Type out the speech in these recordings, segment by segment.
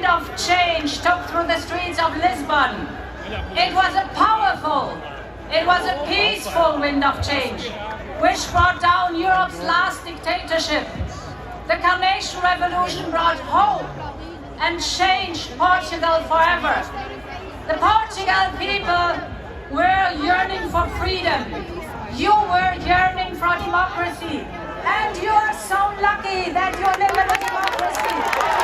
wind of change took through the streets of Lisbon. It was a powerful, it was a peaceful wind of change, which brought down Europe's last dictatorship. The Carnation Revolution brought hope and changed Portugal forever. The Portugal people were yearning for freedom. You were yearning for democracy. And you are so lucky that you live in a democracy.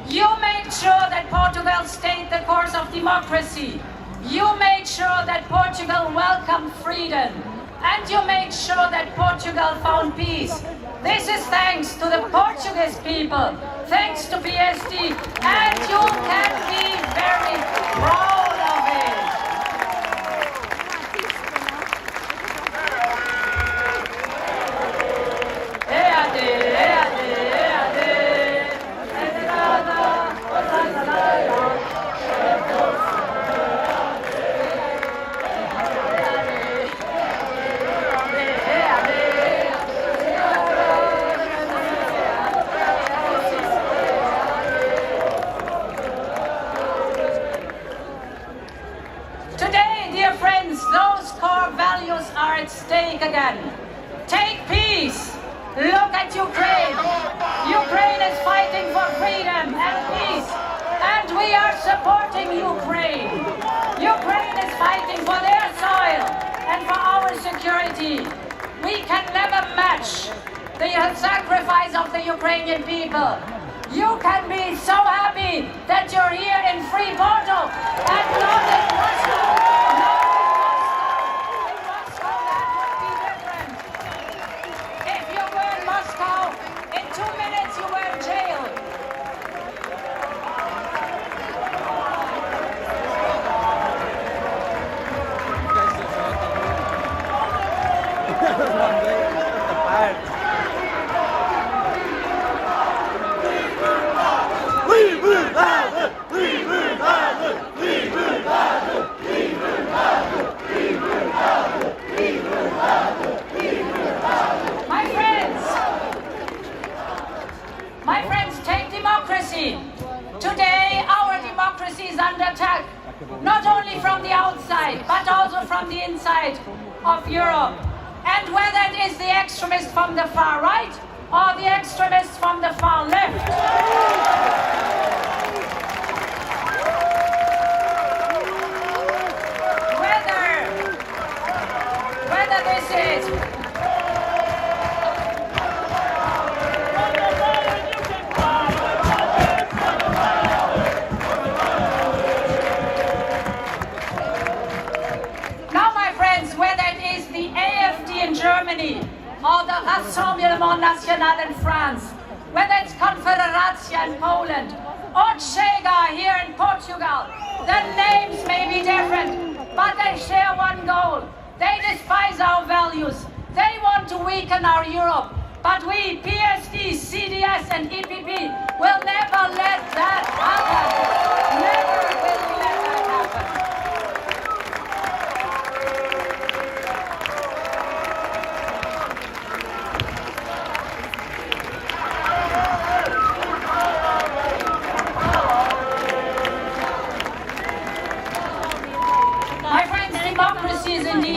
You made sure that Portugal stayed the course of democracy. You made sure that Portugal welcomed freedom. And you made sure that Portugal found peace. This is thanks to the Portuguese people, thanks to PSD, and you can be very proud of it. Again. Take peace. Look at Ukraine. Ukraine is fighting for freedom and peace. And we are supporting Ukraine. Ukraine is fighting for their soil and for our security. We can never match the sacrifice of the Ukrainian people. You can be so happy that you're here in free Porto and not in Moscow. My friends, take democracy. Today, our democracy is under attack, not only from the outside, but also from the inside of Europe. And whether it is the extremists from the far right or the extremists from the far left. Whether this is Germany, or the Rassemblement National in France, whether it's Confederacja in Poland, or Chega here in Portugal, the names may be different, but they share one goal. They despise our values. They want to weaken our Europe. But we, PSD, CDS and EPP, will never let that happen. Never will we let that happen.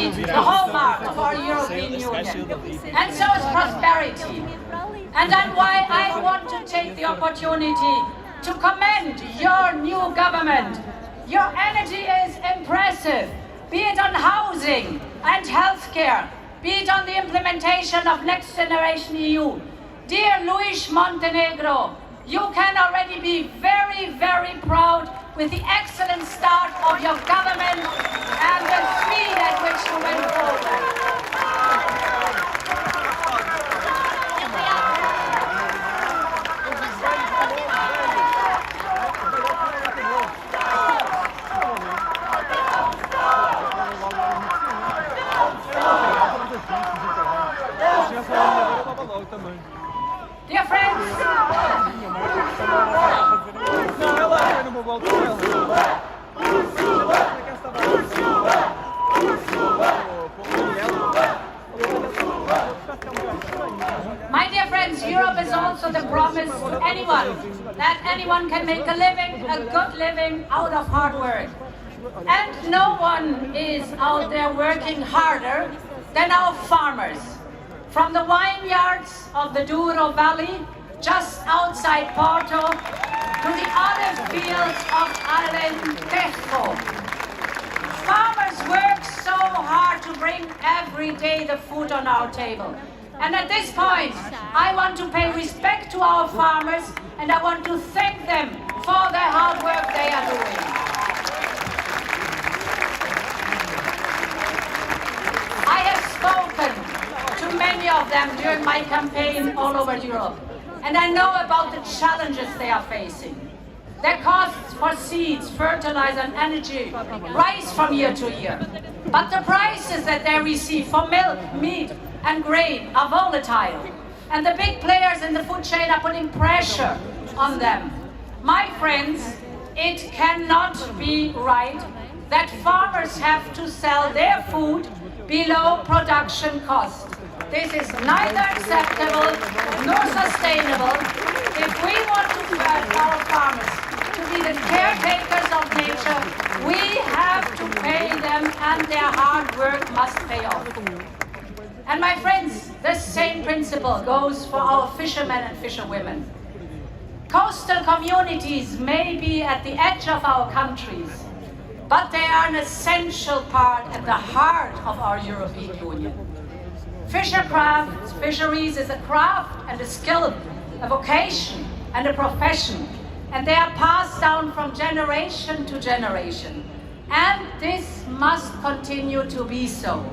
indeed the hallmark of our European Union. And so is prosperity. And that's why I want to take the opportunity to commend your new government. Your energy is impressive, be it on housing and healthcare, be it on the implementation of Next Generation EU. Dear Luis Montenegro, you can already be very, very proud with the excellent start of your government and the speed at which you went forward. Dear friends, my dear friends, Europe is also the promise to anyone that anyone can make a living, a good living out of hard work. And no one is out there working harder than our farmers. From the vineyards of the Douro Valley, just outside Porto, to the olive fields of Alentejo. Farmers work so hard to bring every day the food on our table. And at this point, I want to pay respect to our farmers and I want to thank them for the hard work they are doing. I have spoken to many of them during my campaign all over Europe. And I know about the challenges they are facing. Their costs for seeds, fertilizer and energy rise from year to year. But the prices that they receive for milk, meat and grain are volatile. And the big players in the food chain are putting pressure on them. My friends, it cannot be right that farmers have to sell their food below production cost. This is neither acceptable nor sustainable. If we want to help our farmers to be the caretakers of nature, we have to pay them and their hard work must pay off. And my friends, the same principle goes for our fishermen and fisherwomen. Coastal communities may be at the edge of our countries, but they are an essential part at the heart of our European Union. Fisheries is a craft and a skill, a vocation and a profession, and they are passed down from generation to generation. And this must continue to be so.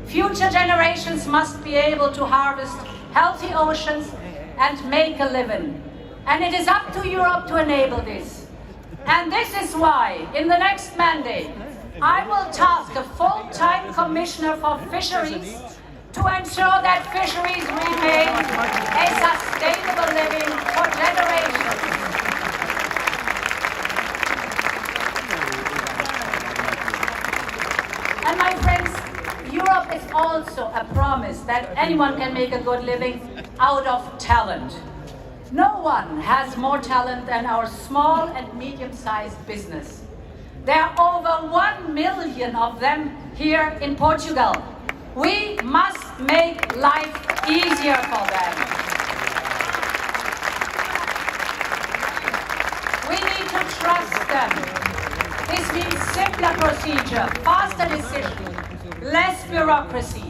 Future generations must be able to harvest healthy oceans and make a living. And it is up to Europe to enable this. And this is why, in the next mandate, I will task a full-time commissioner for fisheries to ensure that fisheries remain a sustainable living for generations. And my friends, Europe is also a promise that anyone can make a good living out of talent. No one has more talent than our small and medium-sized business. There are over 1 million of them here in Portugal. We must make life easier for them. We need to trust them. This means simpler procedure, faster decision, less bureaucracy.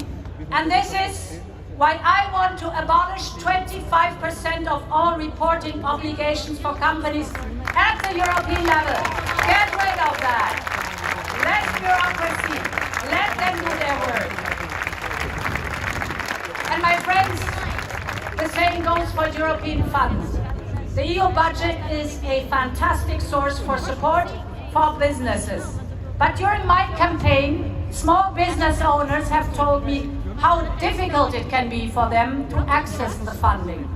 And this is why I want to abolish 25% of all reporting obligations for companies at the European level. Get rid of that. Less bureaucracy. Let them do their work. And my friends, the same goes for European funds. The EU budget is a fantastic source for support for businesses. But during my campaign, small business owners have told me how difficult it can be for them to access the funding.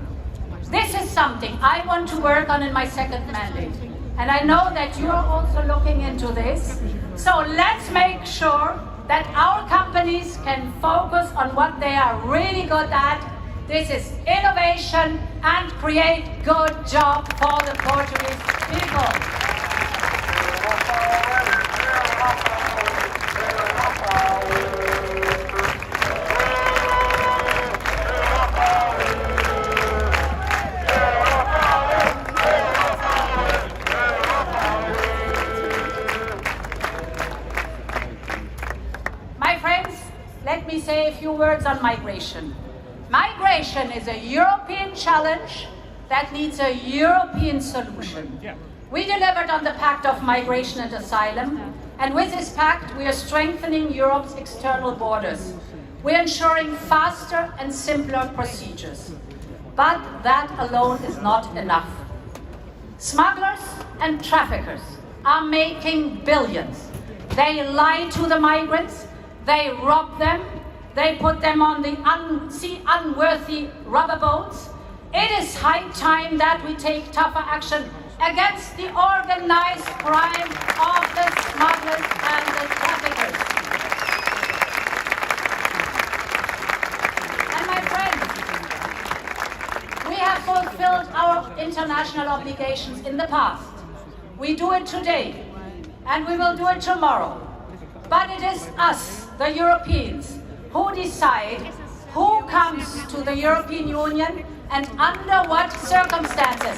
This is something I want to work on in my second mandate. And I know that you are also looking into this. So let's make sure that our companies can focus on what they are really good at. This is innovation and create good jobs for the Portuguese people. say a few words on migration. Migration is a European challenge that needs a European solution. We delivered on the Pact of Migration and Asylum, and with this pact we are strengthening Europe's external borders. We're ensuring faster and simpler procedures. But that alone is not enough. Smugglers and traffickers are making billions. They lie to the migrants, they rob them, they put them on the unworthy rubber boats. It is high time that we take tougher action against the organized crime of the smugglers and the traffickers. And my friends, we have fulfilled our international obligations in the past. We do it today, and we will do it tomorrow. But it is us, the Europeans, who decide who comes to the European Union and under what circumstances,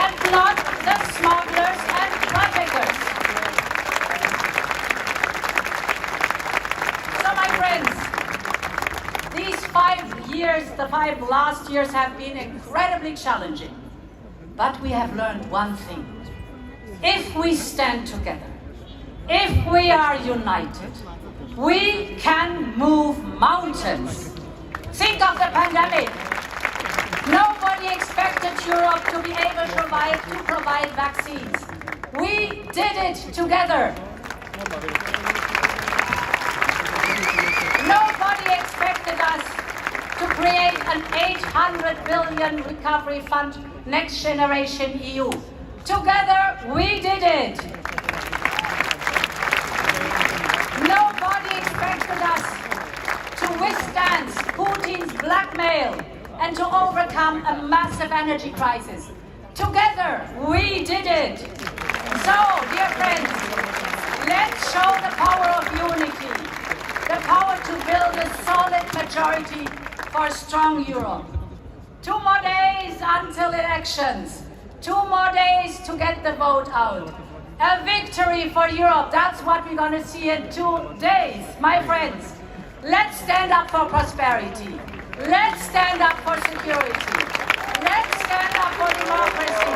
and not the smugglers and traffickers. So my friends, these 5 years, the 5 last years have been incredibly challenging. But we have learned one thing. If we stand together, if we are united, we can move mountains. Think of the pandemic. Nobody expected Europe to be able to provide vaccines. We did it together. Nobody expected us to create an 800 billion recovery fund, Next Generation EU. Together, we did it. Nobody expected us to withstand Putin's blackmail and to overcome a massive energy crisis. Together, we did it. So, dear friends, let's show the power of unity, the power to build a solid majority for a strong Europe. 2 more days until elections. 2 more days to get the vote out. A victory for Europe. That's what we're going to see in 2 days, my friends. Let's stand up for prosperity. Let's stand up for security. Let's stand up for democracy.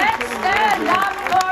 Let's stand up for